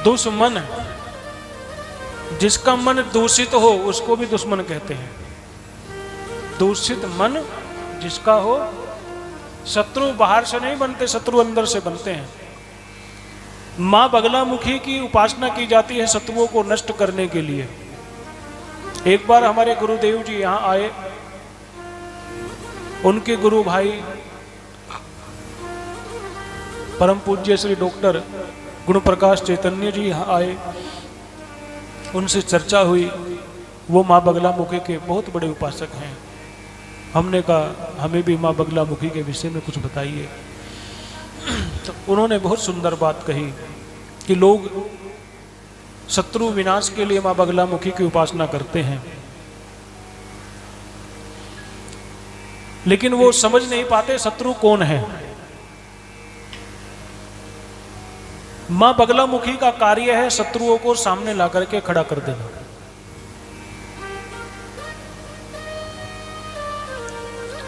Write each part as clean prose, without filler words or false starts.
दुश्मन, जिसका मन दूषित हो उसको भी दुश्मन कहते हैं। दूषित मन जिसका हो, शत्रु बाहर से नहीं बनते, शत्रु अंदर से बनते हैं। मां बगलामुखी की उपासना की जाती है शत्रुओं को नष्ट करने के लिए। एक बार हमारे गुरुदेव जी यहां आए, उनके गुरु भाई परम पूज्य श्री डॉक्टर गुण प्रकाश चैतन्य जी यहाँ आए, उनसे चर्चा हुई। वो माँ बगलामुखी के बहुत बड़े उपासक हैं। हमने कहा हमें भी माँ बगलामुखी के विषय में कुछ बताइए। तो उन्होंने बहुत सुंदर बात कही कि लोग शत्रु विनाश के लिए माँ बगलामुखी की उपासना करते हैं, लेकिन वो समझ नहीं पाते शत्रु कौन है। मां बगलामुखी का कार्य है शत्रुओं को सामने ला करके खड़ा कर देना।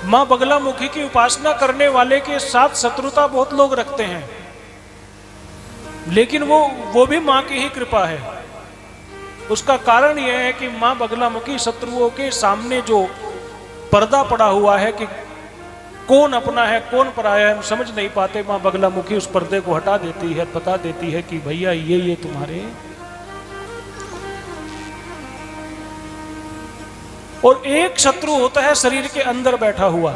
मां बगलामुखी की उपासना करने वाले के साथ शत्रुता बहुत लोग रखते हैं, लेकिन वो भी मां की ही कृपा है। उसका कारण यह है कि मां बगलामुखी शत्रुओं के सामने जो पर्दा पड़ा हुआ है कि कौन अपना है कौन पराया है, हम समझ नहीं पाते, मां बगलामुखी उस पर्दे को हटा देती है, बता देती है कि भैया ये तुम्हारे। और एक शत्रु होता है शरीर के अंदर बैठा हुआ।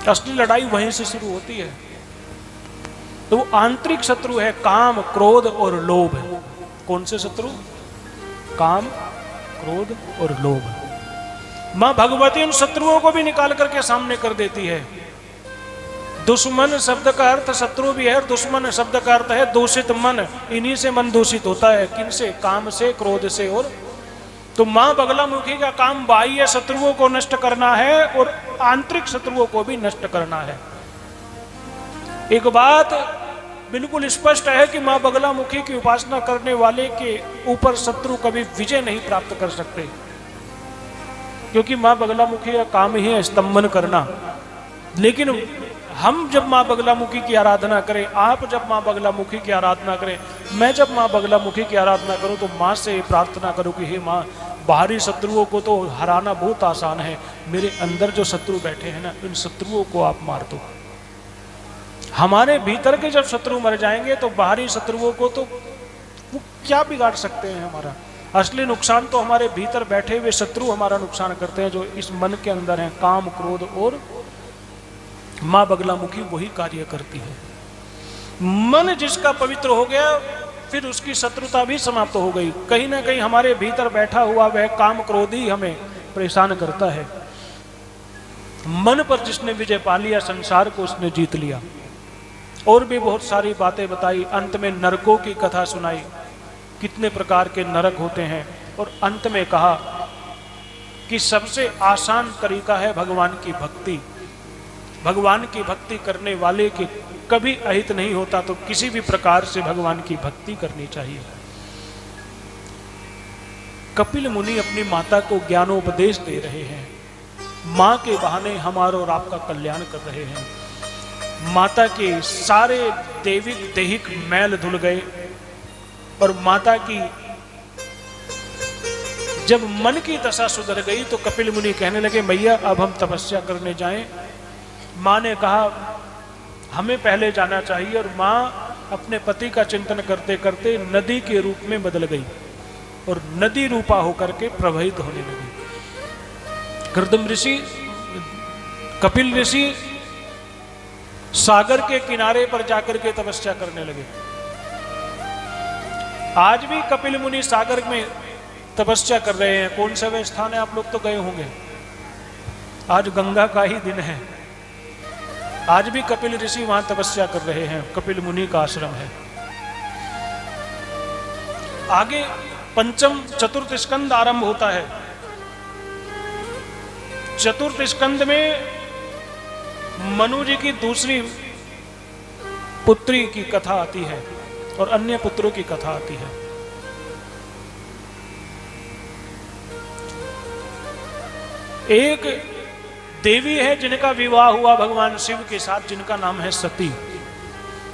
असली लड़ाई वहीं से शुरू होती है। तो वो आंतरिक शत्रु है, काम, क्रोध और लोभ। कौन से शत्रु? काम, क्रोध और लोभ। मां भगवती उन शत्रुओं को भी निकाल करके सामने कर देती है। दुश्मन शब्द का अर्थ शत्रु भी है, और दुश्मन शब्द का अर्थ है दूषित मन। इन्हीं से मन दूषित होता है। किन से? काम से, क्रोध से। और तो मां बगलामुखी का काम बाह्य शत्रुओं को नष्ट करना है और आंतरिक शत्रुओं को भी नष्ट करना है। एक बात बिल्कुल स्पष्ट है कि मां बगलामुखी की उपासना करने वाले के ऊपर शत्रु कभी विजय नहीं प्राप्त कर सकते, क्योंकि मां बगलामुखी का काम ही है स्तंभन करना। लेकिन हम जब मां बगलामुखी की आराधना करें, आप जब मां बगलामुखी की आराधना करें, मैं जब मां बगलामुखी की आराधना करूं, तो मां से प्रार्थना करूं कि हे मां, बाहरी शत्रुओं को तो हराना बहुत आसान है, मेरे अंदर जो शत्रु बैठे हैं ना, इन शत्रुओं को आप मार दो। हमारे भीतर के जब शत्रु मर जाएंगे तो बाहरी शत्रुओं को तो वो क्या बिगाड़ सकते हैं हमारा। असली नुकसान तो हमारे भीतर बैठे हुए शत्रु हमारा नुकसान करते हैं, जो इस मन के अंदर है। काम, क्रोध और मां बगलामुखी वही कार्य करती है। मन जिसका पवित्र हो गया, फिर उसकी शत्रुता भी समाप्त हो गई। कहीं ना कहीं हमारे भीतर बैठा हुआ वह काम, क्रोध ही हमें परेशान करता है। मन पर जिसने विजय पा लिया, संसार को उसने जीत लिया। और भी बहुत सारी बातें बताई। अंत में नरकों की कथा सुनाई, कितने प्रकार के नरक होते हैं। और अंत में कहा कि सबसे आसान तरीका है भगवान की भक्ति। भगवान की भक्ति करने वाले के कभी अहित नहीं होता, तो किसी भी प्रकार से भगवान की भक्ति करनी चाहिए। कपिल मुनि अपनी माता को ज्ञानोपदेश दे रहे हैं। मां के बहाने हमारा और आपका कल्याण कर रहे हैं। माता के सारे दैविक दैहिक मैल धुल गए, और माता की जब मन की दशा सुधर गई तो कपिल मुनि कहने लगे, मैया अब हम तपस्या करने जाएं। मां ने कहा हमें पहले जाना चाहिए, और मां अपने पति का चिंतन करते करते नदी के रूप में बदल गई और नदी रूपा होकर के प्रवाहित होने लगी। कर्दम ऋषि, कपिल ऋषि सागर के किनारे पर जाकर के तपस्या करने लगे। आज भी कपिल मुनि सागर में तपस्या कर रहे हैं। कौन सा वे स्थान है? आप लोग तो गए होंगे। आज गंगा का ही दिन है। आज भी कपिल ऋषि वहां तपस्या कर रहे हैं। कपिल मुनि का आश्रम है। आगे पंचम चतुर्थ स्कंद आरंभ होता है। चतुर्थ स्कंद में मनु जी की दूसरी पुत्री की कथा आती है और अन्य पुत्रों की कथा आती है। एक देवी है जिनका विवाह हुआ भगवान शिव के साथ, जिनका नाम है सती।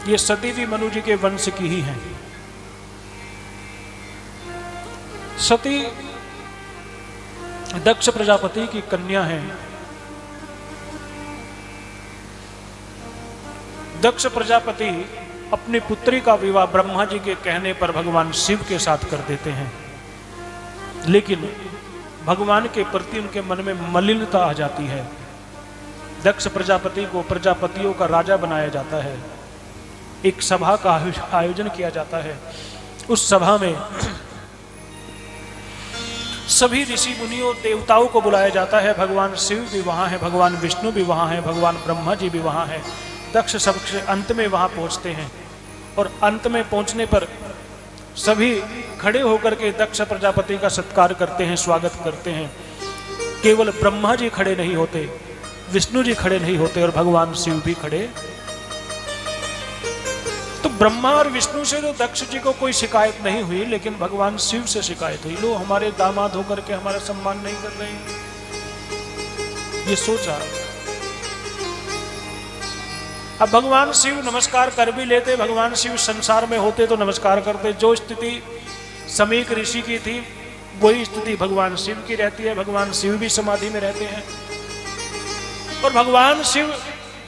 ये सती भी मनु जी के वंश की ही हैं। सती दक्ष प्रजापति की कन्या है। दक्ष प्रजापति अपनी पुत्री का विवाह ब्रह्मा जी के कहने पर भगवान शिव के साथ कर देते हैं, लेकिन भगवान के प्रति उनके मन में मलिनता आ जाती है। दक्ष प्रजापति को प्रजापतियों का राजा बनाया जाता है। एक सभा का आयोजन किया जाता है। उस सभा में सभी ऋषि मुनियों देवताओं को बुलाया जाता है। भगवान शिव भी वहां है, भगवान विष्णु भी वहां है, भगवान ब्रह्मा जी भी वहां है। दक्ष सबसे अंत में वहां पहुंचते हैं और अंत में पहुंचने पर सभी खड़े होकर के दक्ष प्रजापति का सत्कार करते हैं, स्वागत करते हैं। केवल ब्रह्मा जी खड़े नहीं होते, विष्णु जी खड़े नहीं होते और भगवान शिव भी खड़े। तो ब्रह्मा और विष्णु से तो दक्ष जी को कोई शिकायत नहीं हुई, लेकिन भगवान शिव से शिकायत हुई। लो, हमारे दामाद होकर के हमारा सम्मान नहीं कर रहे हैं। ये सोचा। अब भगवान शिव नमस्कार कर भी लेते, भगवान शिव संसार में होते तो नमस्कार करते। जो स्थिति समीक ऋषि की थी वही स्थिति भगवान शिव की रहती है। भगवान शिव भी समाधि में रहते हैं और भगवान शिव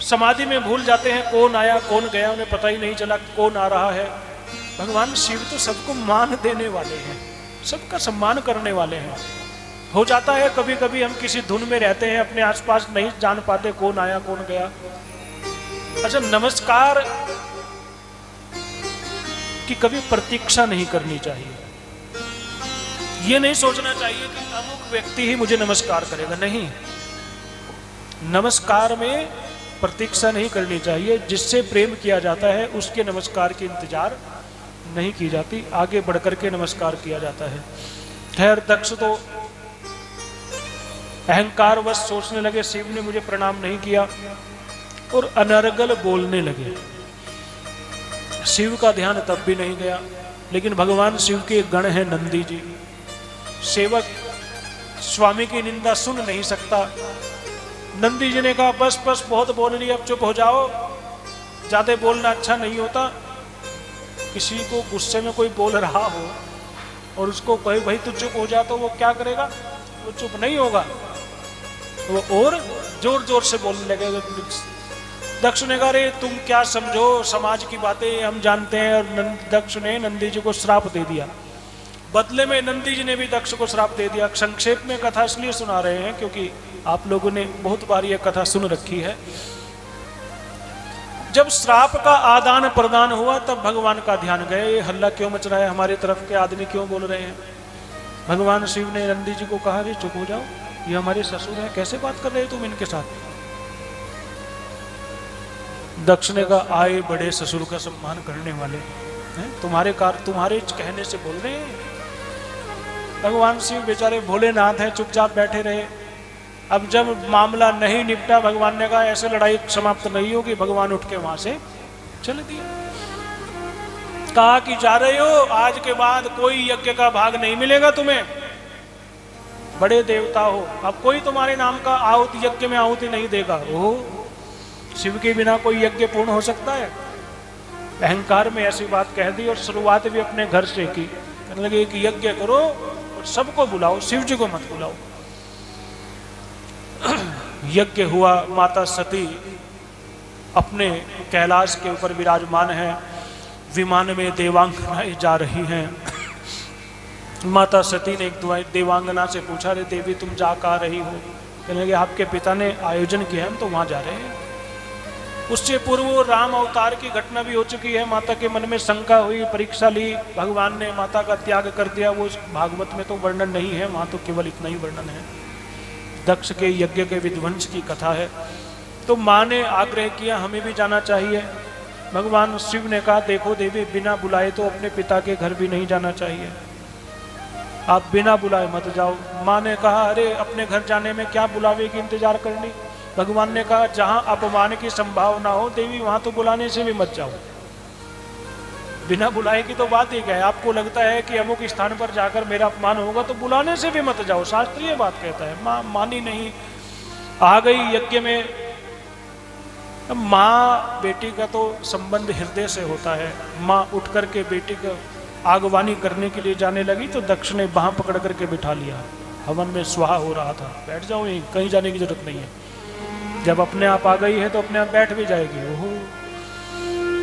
समाधि में भूल जाते हैं कौन आया कौन गया, उन्हें पता ही नहीं चला कौन आ रहा है। भगवान शिव तो सबको मान देने वाले हैं, सबका सम्मान करने वाले हैं। हो जाता है कभी कभी हम किसी धुन में रहते हैं, अपने आसपास नहीं जान पाते कौन आया कौन गया। अच्छा, नमस्कार की कभी प्रतीक्षा नहीं करनी चाहिए। ये नहीं सोचना चाहिए कि अमुक व्यक्ति ही मुझे नमस्कार करेगा। नहीं, नमस्कार में प्रतीक्षा नहीं करनी चाहिए। जिससे प्रेम किया जाता है उसके नमस्कार की इंतजार नहीं की जाती, आगे बढ़कर के नमस्कार किया जाता है। खैर, दक्ष तो अहंकारवश सोचने लगे शिव ने मुझे प्रणाम नहीं किया और अनर्गल बोलने लगे। शिव का ध्यान तब भी नहीं गया, लेकिन भगवान शिव के गण हैं नंदी जी। सेवक स्वामी की निंदा सुन नहीं सकता। नंदी जी ने कहा बस बस बहुत बोल लिया, अब चुप हो जाओ, ज्यादा बोलना अच्छा नहीं होता। किसी को गुस्से में कोई बोल रहा हो और उसको कहे भाई तू चुप हो जा, तो वो क्या करेगा? वो चुप नहीं होगा, वो और जोर जोर से बोलने लगेगा। दक्ष ने कहा अरे तुम क्या समझो, समाज की बातें हम जानते हैं। और दक्ष ने नंदी जी को श्राप दे दिया। बदले में नंदी जी ने भी दक्ष को श्राप दे दिया। संक्षेप में कथा इसलिए सुना रहे हैं क्योंकि आप लोगों ने बहुत बार यह कथा सुन रखी है। जब श्राप का आदान प्रदान हुआ तब भगवान का ध्यान गया, ये हल्ला क्यों मच रहा है, हमारी तरफ के आदमी क्यों बोल रहे हैं। भगवान शिव ने नंदी जी को कहा अरे चुप हो जाओ, ये हमारे ससुर हैं, कैसे बात कर रहे हो तुम इनके साथ। दक्ष ने कहा आए बड़े ससुर का सम्मान करने वाले हैं, तुम्हारे कहने से बोल रहे हैं। भगवान शिव बेचारे भोलेनाथ हैं, चुपचाप बैठे रहे। अब जब मामला नहीं निपटा, भगवान ने कहा ऐसे लड़ाई समाप्त नहीं होगी। भगवान उठ के वहां से चले दिए। कहा कि जा रहे हो, आज के बाद कोई यज्ञ का भाग नहीं मिलेगा तुम्हें, बड़े देवता हो, अब कोई तुम्हारे नाम का आहुति यज्ञ में आहुति नहीं देगा। ओह, शिव के बिना कोई यज्ञ पूर्ण हो सकता है? अहंकार में ऐसी बात कह दी और शुरुआत भी अपने घर से की। कहने लगे कि यज्ञ करो और सबको बुलाओ, शिव जी को मत बुलाओ। यज्ञ हुआ। माता सती अपने कैलाश के ऊपर विराजमान है, विमान में देवांगनाएं जा रही हैं। माता सती ने एक देवांगना से पूछा अरे देवी तुम जा कहाँ रही हो? कहने लगे आपके पिता ने आयोजन किया, हम तो वहां जा रहे हैं। उससे पूर्व राम अवतार की घटना भी हो चुकी है। माता के मन में शंका हुई, परीक्षा ली, भगवान ने माता का त्याग कर दिया। वो भागवत में तो वर्णन नहीं है, वहां तो केवल इतना ही वर्णन है। दक्ष के यज्ञ के विध्वंस की कथा है। तो माँ ने आग्रह किया हमें भी जाना चाहिए। भगवान शिव ने कहा देखो देवी, बिना बुलाए तो अपने पिता के घर भी नहीं जाना चाहिए, आप बिना बुलाए मत जाओ। माँ ने कहा अरे अपने घर जाने में क्या बुलावे की इंतजार करनी। भगवान ने कहा जहां अपमान की संभावना हो देवी, वहां तो बुलाने से भी मत जाओ। बिना बुलाए की तो बात ही क्या है। आपको लगता है कि अमुक स्थान पर जाकर मेरा अपमान होगा तो बुलाने से भी मत जाओ, शास्त्रीय बात कहता है। माँ मानी नहीं, आ गई यज्ञ में। अब माँ बेटी का तो संबंध हृदय से होता है। माँ उठ करके बेटी को आगवानी करने के लिए जाने लगी तो दक्ष ने बाह पकड़ करके बिठा लिया। हवन में स्वाहा हो रहा था, बैठ जाओ यहीं, कहीं जाने की जरूरत नहीं है। जब अपने आप आ गई है तो अपने आप बैठ भी जाएगी। ओहो।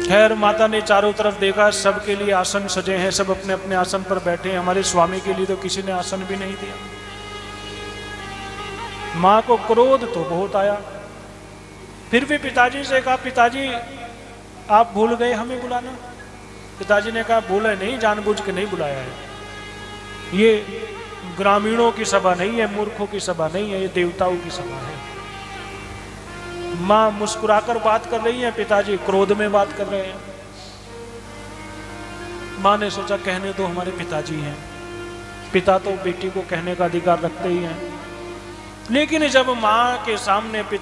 खैर माता ने चारों तरफ देखा, सबके लिए आसन सजे हैं, सब अपने अपने आसन पर बैठे हैं। हमारे स्वामी के लिए तो किसी ने आसन भी नहीं दिया। माँ को क्रोध तो बहुत आया, फिर भी पिताजी से कहा, पिताजी आप भूल गए हमें बुलाना। पिताजी ने कहा, भूले नहीं, जानबूझ के नहीं बुलाया है। ये ग्रामीणों की सभा नहीं है, मूर्खों की सभा नहीं है, ये देवताओं की सभा है। माँ मुस्कुराकर बात कर रही है, पिताजी क्रोध में बात कर रहे हैं। माँ ने सोचा कहने तो हमारे पिताजी हैं, पिता तो बेटी को कहने का अधिकार रखते ही हैं। लेकिन जब माँ के सामने